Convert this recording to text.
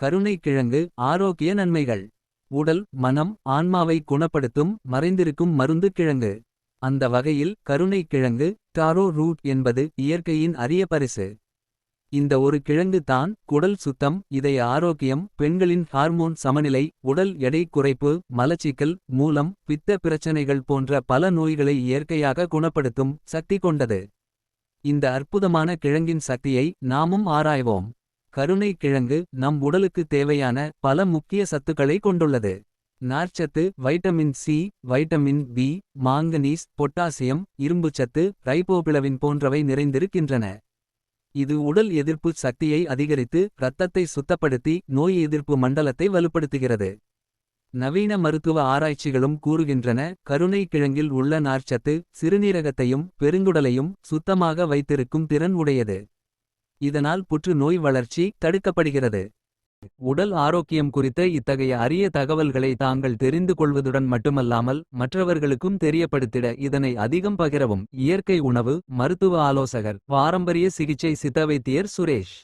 கருணைக்கிழங்கு ஆரோக்கிய நன்மைகள். உடல் மனம் ஆன்மாவை குணப்படுத்தும் மறைந்திருக்கும் மருந்து கிழங்கு. அந்த வகையில் கருணைக்கிழங்கு டாரோ ரூட் என்பது இயற்கையின் அரிய பரிசு. இந்த ஒரு கிழங்கு தான் குடல் சுத்தம், இதய ஆரோக்கியம், பெண்களின் ஹார்மோன் சமநிலை, உடல் எடை குறைப்பு, மலச்சிக்கல், மூலம், பித்த பிரச்சனைகள் போன்ற பல நோய்களை இயற்கையாக குணப்படுத்தும் சக்தி கொண்டது. இந்த அற்புதமான கிழங்கின் சக்தியை நாமும் ஆராய்வோம். கருணை கிழங்கு நம் உடலுக்கு தேவையான பல முக்கிய சத்துக்களை கொண்டுள்ளது. நார்ச்சத்து vitamin C, vitamin B, manganese, potassium, இரும்புச்சத்து, ரைபோபிளவின் போன்றவை நிறைந்திருக்கின்றன. இது உடல் எதிர்ப்பு சக்தியை அதிகரித்து இரத்தத்தை சுத்தப்படுத்தி நோய் எதிர்ப்பு மண்டலத்தை வலுப்படுத்துகிறது. நவீன மருத்துவ ஆராய்ச்சிகளும் கூறுகின்றன கருணை கிழங்கில் உள்ள நார்ச்சத்து சிறுநீரகத்தையும் பெருங்குடலையும் சுத்தமாக வைத்திருக்கும் திறன் உடையது. இதனால் புற்றுநோய் வளர்ச்சி தடுக்கப்படுகிறது. உடல் ஆரோக்கியம் குறித்த இத்தகைய அரிய தகவல்களை தாங்கள் தெரிந்து கொள்வதுடன் மட்டுமல்லாமல் மற்றவர்களுக்கும் தெரியப்படுத்திட இதனை அதிகம் பகிரவும். இயற்கை உணவு மருத்துவ ஆலோசகர் பாரம்பரிய சிகிச்சை சித்த வைத்தியர் சுரேஷ்.